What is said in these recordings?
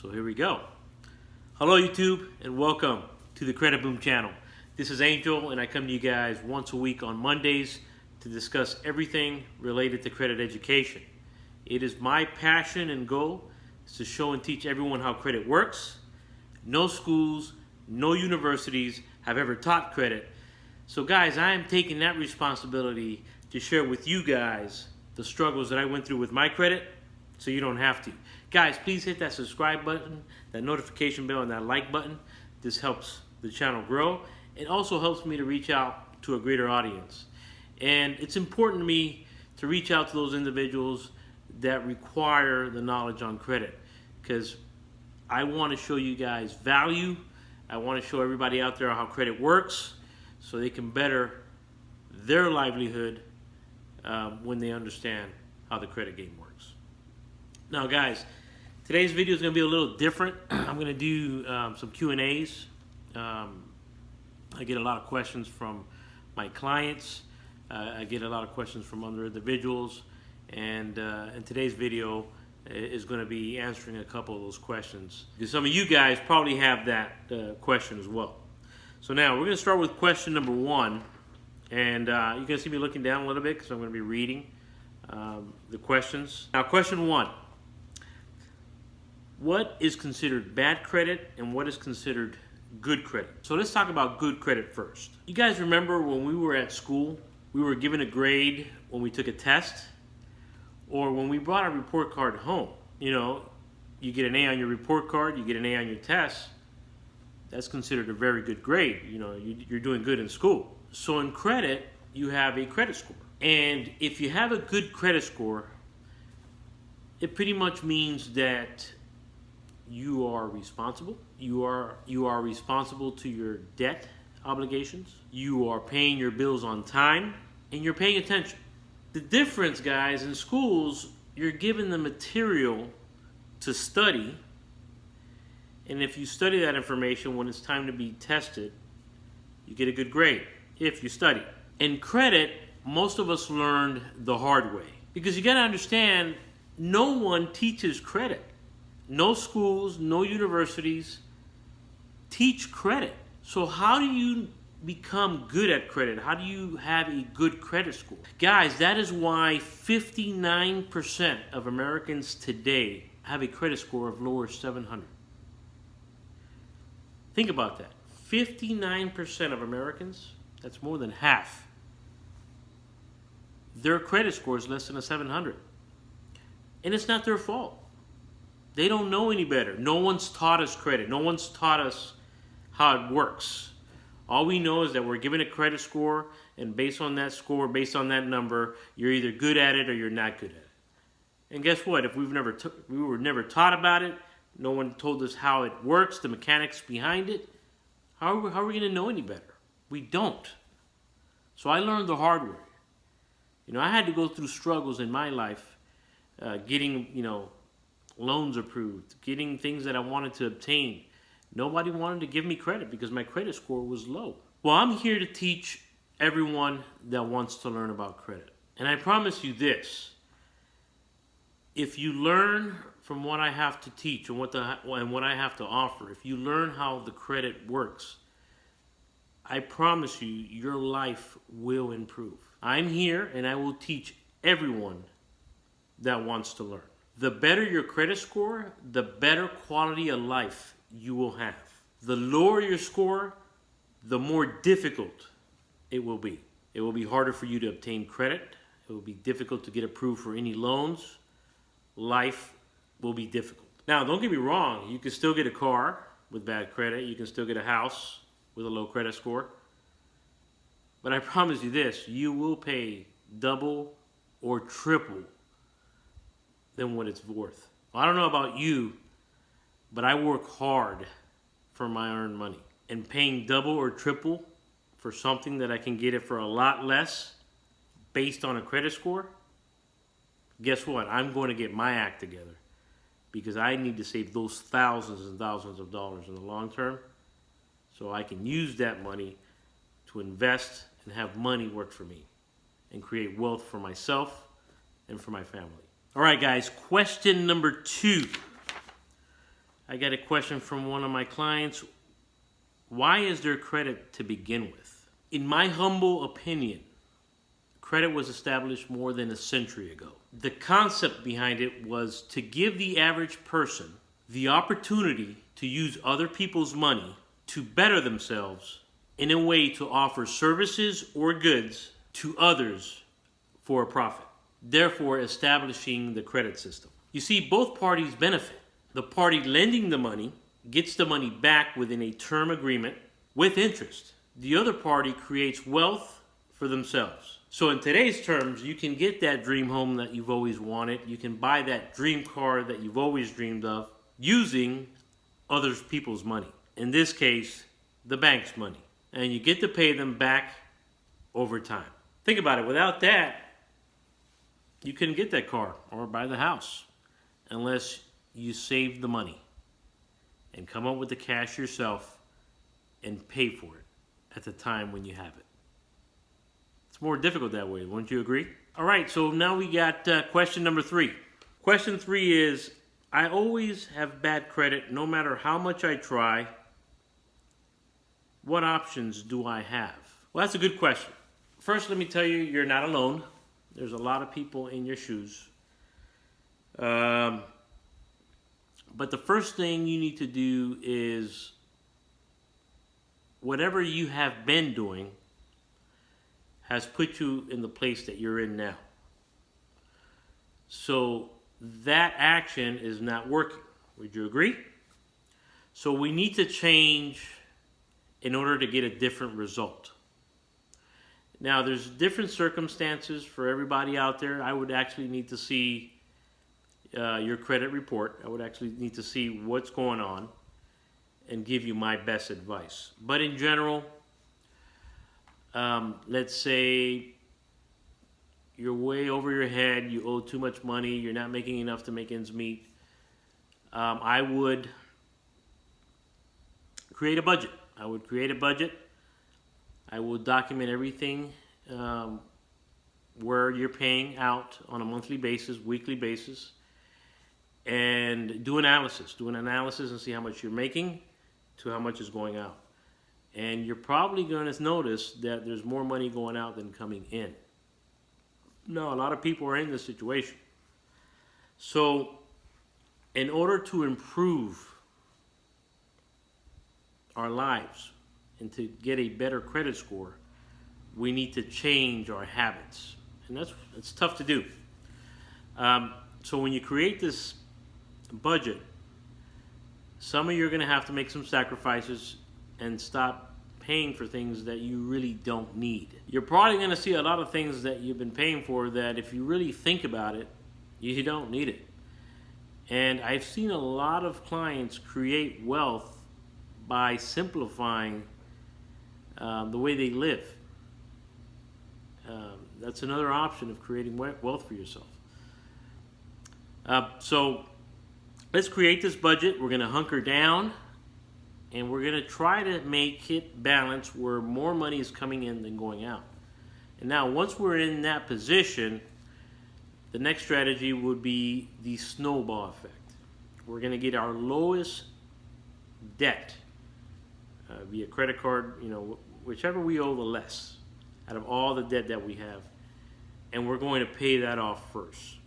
So here we go. Hello YouTube and welcome to the Credit Boom channel. This is Angel and I come to you guys once a week on Mondays to discuss everything related to credit education. It is my passion and goal is to show and teach everyone how credit works. No schools, no universities have ever taught credit. So guys, I am taking that responsibility to share with you guys the struggles that I went through with my credit so you don't have to. Guys, please hit that subscribe button, that notification bell, and that like button. This helps the channel grow. It also helps me to reach out to a greater audience. And it's important to me to reach out to those individuals that require the knowledge on credit, because I want to show you guys value. I want to show everybody out there how credit works so they can better their livelihood when they understand how the credit game works. Now guys, today's video is going to be a little different. I'm going to do some Q&As. I get a lot of questions from my clients. I get a lot of questions from other individuals. And today's video is going to be answering a couple of those questions, because some of you guys probably have that question as well. So now we're going to start with question number one. And you're going to see me looking down a little bit because I'm going to be reading the questions. Now, question one. What is considered bad credit and what is considered good credit? So let's talk about good credit first. You guys remember when we were at school, we were given a grade when we took a test or when we brought our report card home. You know, you get an A on your report card, you get an A on your test. That's considered a very good grade. You know, you're doing good in school. So in credit, you have a credit score. And if you have a good credit score, it pretty much means that you are responsible. You are responsible to your debt obligations. You are paying your bills on time, and you're paying attention. The difference, guys, in schools, you're given the material to study, and if you study that information when it's time to be tested, you get a good grade if you study. In credit, most of us learned the hard way, because you got to understand, no one teaches credit. No schools, no universities teach credit. So how do you become good at credit? How do you have a good credit score? Guys, that is why 59% of Americans today have a credit score of lower 700. Think about that. 59% of Americans, that's more than half, their credit score is less than a 700. And it's not their fault. They don't know any better. No one's taught us credit. No one's taught us how it works. All we know is that we're given a credit score, and based on that score, based on that number, you're either good at it or you're not good at it. And guess what? If we were never taught about it, no one told us how it works, the mechanics behind it, how are we going to know any better? We don't. So I learned the hard way. You know, I had to go through struggles in my life, getting, loans approved, getting things that I wanted to obtain. Nobody wanted to give me credit because my credit score was low. Well, I'm here to teach everyone that wants to learn about credit. And I promise you this, if you learn from what I have to teach and what I have to offer, if you learn how the credit works, I promise you, your life will improve. I'm here and I will teach everyone that wants to learn. The better your credit score, the better quality of life you will have. The lower your score, the more difficult it will be. It will be harder for you to obtain credit. It will be difficult to get approved for any loans. Life will be difficult. Now, don't get me wrong. You can still get a car with bad credit. You can still get a house with a low credit score. But I promise you this, you will pay double or triple than what it's worth. I don't know about you, but I work hard for my earned money. And paying double or triple for something that I can get it for a lot less based on a credit score, guess what? I'm going to get my act together, because I need to save those thousands and thousands of dollars in the long term so I can use that money to invest and have money work for me and create wealth for myself and for my family. All right, guys, question number 2. I got a question from one of my clients. Why is there credit to begin with? In my humble opinion, credit was established more than a century ago. The concept behind it was to give the average person the opportunity to use other people's money to better themselves in a way to offer services or goods to others for a profit, therefore establishing the credit system. You see, both parties benefit. The party lending the money gets the money back within a term agreement with interest. The other party creates wealth for themselves. So in today's terms, you can get that dream home that you've always wanted. You can buy that dream car that you've always dreamed of using other people's money. In this case, the bank's money. And you get to pay them back over time. Think about it. Without that, you couldn't get that car or buy the house unless you save the money and come up with the cash yourself and pay for it at the time when you have it. It's more difficult that way, wouldn't you agree? All right, so now we got question number 3. Question 3 is, I always have bad credit no matter how much I try. What options do I have? Well, that's a good question. First, let me tell you, you're not alone. There's a lot of people in your shoes. But the first thing you need to do is whatever you have been doing has put you in the place that you're in now. So that action is not working. Would you agree? So we need to change in order to get a different result. Now, there's different circumstances for everybody out there. I would actually need to see your credit report. I would actually need to see what's going on and give you my best advice. But in general, let's say you're way over your head, you owe too much money, you're not making enough to make ends meet. I would create a budget. I would create a budget. I will document everything where you're paying out on a monthly basis, weekly basis, and do analysis. Do an analysis and see how much you're making to how much is going out. And you're probably going to notice that there's more money going out than coming in. No, a lot of people are in this situation. So, in order to improve our lives and to get a better credit score, we need to change our habits. And it's tough to do. So when you create this budget, some of you are going to have to make some sacrifices and stop paying for things that you really don't need. You're probably going to see a lot of things that you've been paying for that if you really think about it, you don't need it. And I've seen a lot of clients create wealth by simplifying the way they live. That's another option of creating wealth for yourself. So let's create this budget. We're going to hunker down and we're going to try to make it balance where more money is coming in than going out. And now once we're in that position, the next strategy would be the snowball effect. We're going to get our lowest debt via credit card, whichever we owe the less out of all the debt that we have, and we're going to pay that off first.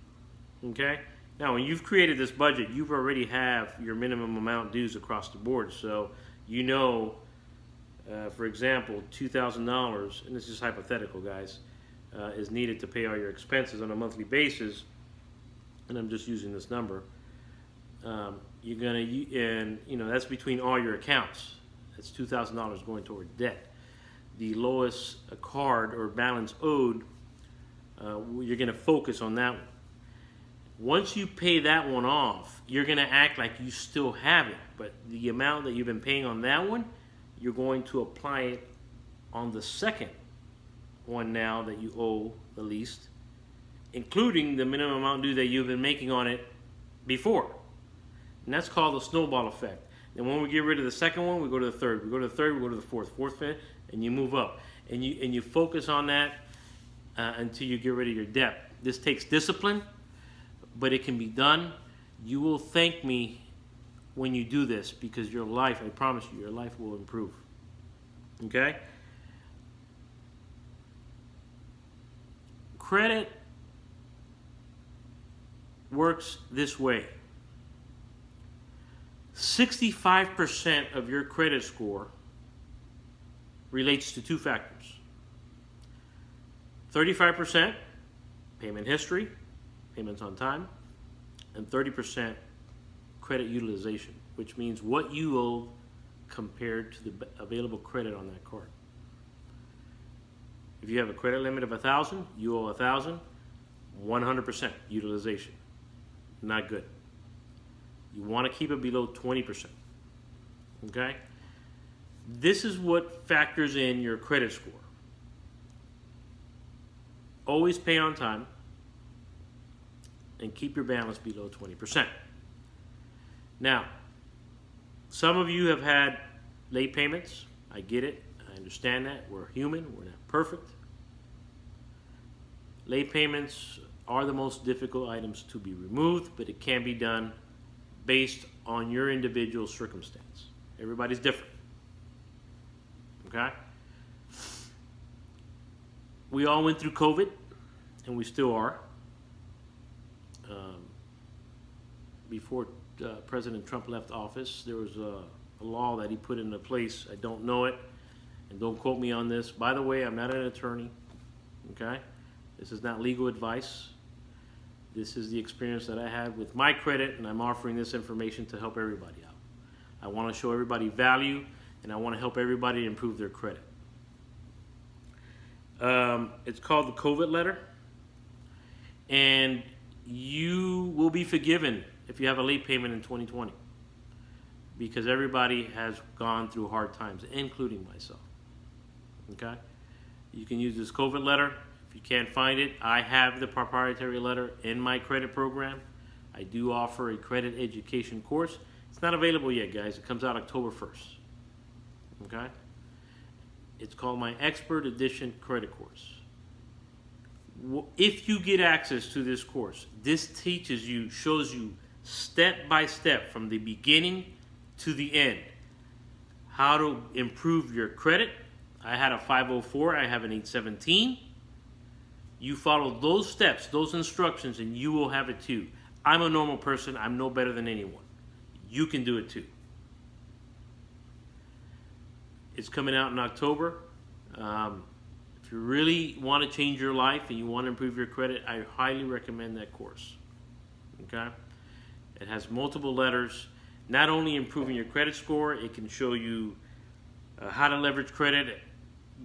Okay? Now, when you've created this budget, you've already have your minimum amount dues across the board. So, for example, $2,000, and this is hypothetical, guys, is needed to pay all your expenses on a monthly basis, and I'm just using this number. You're gonna, that's between all your accounts. That's $2,000 going toward debt. The lowest card or balance owed, you're gonna focus on that one. Once you pay that one off, you're going to act like you still have it, but the amount that you've been paying on that one, you're going to apply it on the second one now that you owe the least, including the minimum amount due that you've been making on it before. And that's called the snowball effect. And when we get rid of the second one, we go to the third. We go to the third, we go to the fourth, fifth, and you move up. And you focus on that until you get rid of your debt. This takes discipline, but it can be done. You will thank me when you do this, because your life, I promise you, your life will improve. Okay? Credit works this way. 65% of your credit score relates to two factors. 35% payment history, payments on time, and 30% credit utilization, which means what you owe compared to the available credit on that card. If you have a credit limit of 1,000, you owe 1,000, 100% utilization. Not good. You want to keep it below 20%. Okay? This is what factors in your credit score. Always pay on time and keep your balance below 20%. Now, some of you have had late payments. I get it. I understand that. We're human. We're not perfect. Late payments are the most difficult items to be removed, but it can be done based on your individual circumstance. Everybody's different. Okay? We all went through COVID, and we still are. Before President Trump left office, there was a law that he put into place. I don't know it, and don't quote me on this. By the way, I'm not an attorney. Okay? This is not legal advice. This is the experience that I had with my credit, and I'm offering this information to help everybody out. I want to show everybody value, and I want to help everybody improve their credit. It's called the COVID letter, and you will be forgiven if you have a late payment in 2020, because everybody has gone through hard times, including myself. Okay? You can use this COVID letter. If you can't find it, I have the proprietary letter in my credit program. I do offer a credit education course. It's not available yet, guys. It comes out October 1st. Okay? It's called my Expert Edition Credit Course. If you get access to this course, this teaches you, shows you step by step from the beginning to the end how to improve your credit. I had a 504, I have an 817. You follow those steps, those instructions, and you will have it too. I'm a normal person. I'm no better than anyone. You can do it too. It's coming out in October. If you really want to change your life and you want to improve your credit, I highly recommend that course. Okay? It has multiple letters. Not only improving your credit score, it can show you how to leverage credit,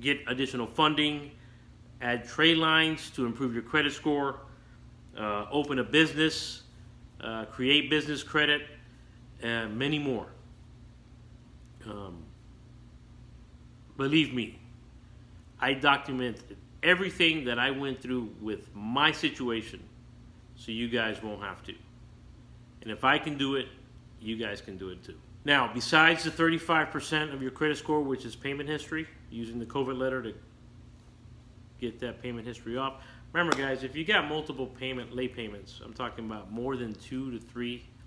get additional funding, add trade lines to improve your credit score, open a business, create business credit, and many more. Believe me, I documented everything that I went through with my situation so you guys won't have to. And if I can do it, you guys can do it too. Now, besides the 35% of your credit score, which is payment history, using the COVID letter to get that payment history off. Remember, guys, if you got multiple late payments, I'm talking about more than two.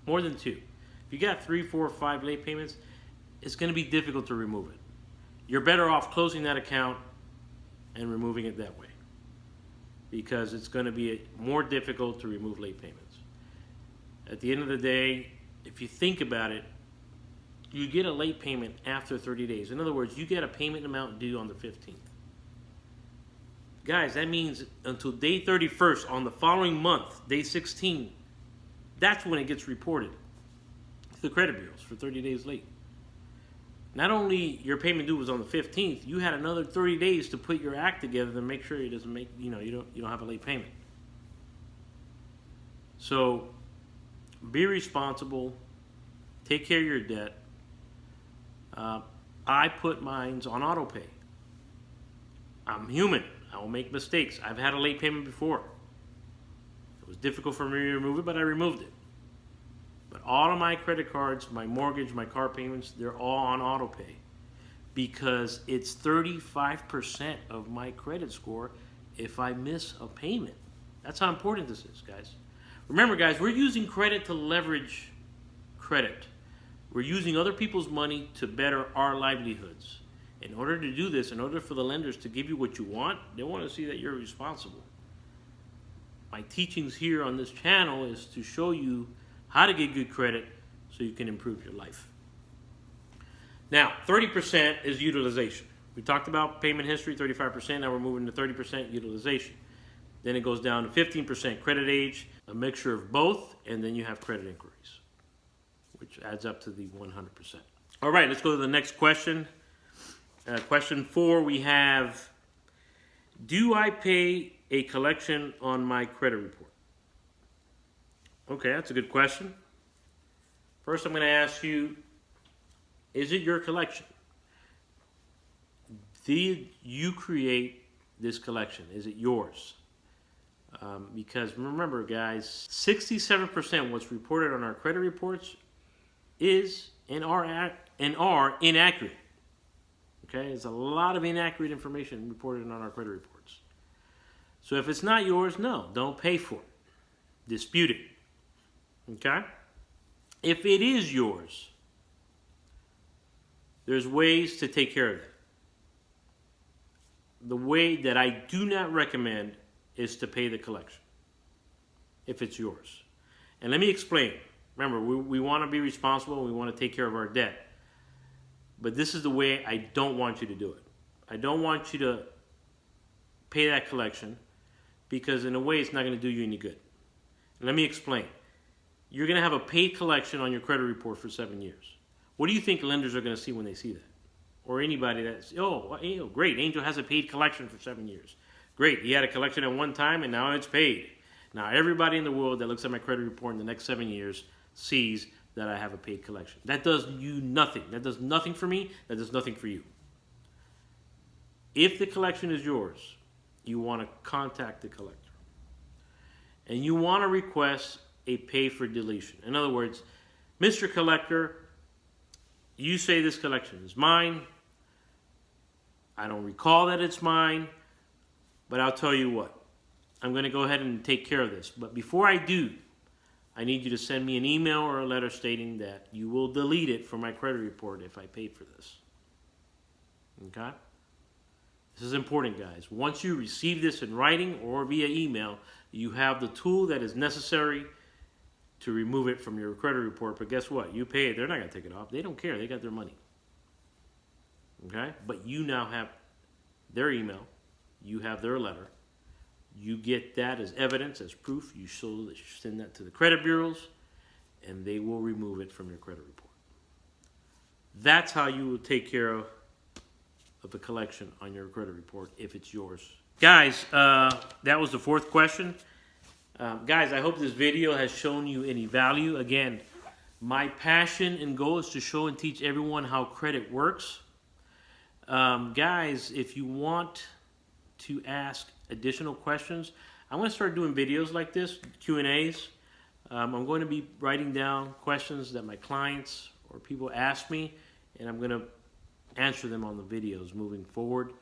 If you got 3, 4, 5 late payments, it's going to be difficult to remove it. You're better off closing that account and removing it that way, because it's going to be more difficult to remove late payments. At the end of the day, if you think about it, you get a late payment after 30 days. In other words, you get a payment amount due on the 15th. Guys, that means until day 31st on the following month, day 16, that's when it gets reported to the credit bureaus for 30 days late. Not only your payment due was on the 15th, you had another 30 days to put your act together to make sure it doesn't make, you don't have a late payment. So be responsible, take care of your debt. I put mine on auto pay. I'm human. I will make mistakes. I've had a late payment before. It was difficult for me to remove it, but I removed it. But all of my credit cards, my mortgage, my car payments, they're all on auto pay, because it's 35% of my credit score if I miss a payment. That's how important this is, guys. Remember, guys, we're using credit to leverage credit. We're using other people's money to better our livelihoods. In order to do this, in order for the lenders to give you what you want, they want to see that you're responsible. My teachings here on this channel is to show you how to get good credit so you can improve your life. Now, 30% is utilization. We talked about payment history, 35%. Now we're moving to 30% utilization. Then it goes down to 15% credit age, a mixture of both, and then you have credit inquiries, which adds up to the 100%. All right, let's go to the next question. Question 4, we have, do I pay a collection on my credit report? Okay, that's a good question. First, I'm going to ask you, is it your collection? Did you create this collection? Is it yours? Because remember, guys, 67% what's reported on our credit reports is and are inaccurate. Okay, there's a lot of inaccurate information reported on our credit reports. So if it's not yours, no, don't pay for it. Dispute it. Okay? If it is yours, there's ways to take care of it. The way that I do not recommend is to pay the collection if it's yours. And let me explain. Remember, we want to be responsible. We want to take care of our debt. But this is the way I don't want you to do it. I don't want you to pay that collection because in a way it's not going to do you any good. And let me explain. You're going to have a paid collection on your credit report for 7 years. What do you think lenders are going to see when they see that? Or anybody that's, oh, great, Angel has a paid collection for 7 years. Great, he had a collection at one time and now it's paid. Now everybody in the world that looks at my credit report in the next 7 years sees that I have a paid collection. That does you nothing. That does nothing for me. That does nothing for you. If the collection is yours, you want to contact the collector. And you want to request a pay for deletion. In other words, Mr. Collector, you say this collection is mine. I don't recall that it's mine, but I'll tell you what. I'm going to go ahead and take care of this. But before I do, I need you to send me an email or a letter stating that you will delete it from my credit report if I paid for this. Okay? This is important, guys. Once you receive this in writing or via email, you have the tool that is necessary to remove it from your credit report. But guess what? You pay it. They're not going to take it off. They don't care. They got their money. Okay? But you now have their email. You have their letter. You get that as evidence, as proof. You send that to the credit bureaus, and they will remove it from your credit report. That's how you will take care of the collection on your credit report if it's yours. Guys, that was the 4th question. Guys, I hope this video has shown you any value. Again, my passion and goal is to show and teach everyone how credit works. Guys, if you want to ask additional questions, I'm going to start doing videos like this, Q&As. I'm going to be writing down questions that my clients or people ask me, and I'm going to answer them on the videos moving forward.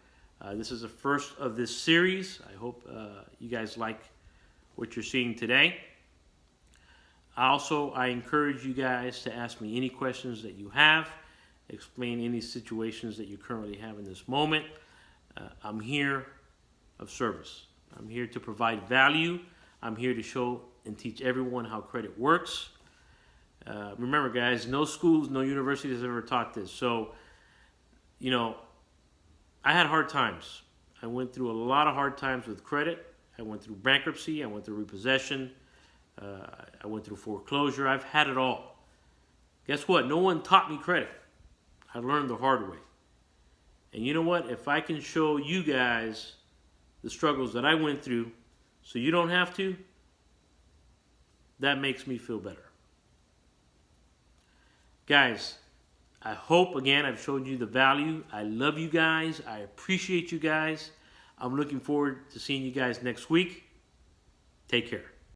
This is the first of this series. I hope you guys like what you're seeing today. Also, I encourage you guys to ask me any questions that you have, explain any situations that you currently have in this moment. I'm here of service. I'm here to provide value. I'm here to show and teach everyone how credit works. Remember, guys, no schools, no university has ever taught this. So, you know, I had hard times. I went through a lot of hard times with credit. I went through bankruptcy. I went through repossession. I went through foreclosure. I've had it all. Guess what? No one taught me credit. I learned the hard way. And you know what? If I can show you guys the struggles that I went through so you don't have to, that makes me feel better. Guys, I hope, again, I've showed you the value. I love you guys. I appreciate you guys. I'm looking forward to seeing you guys next week. Take care.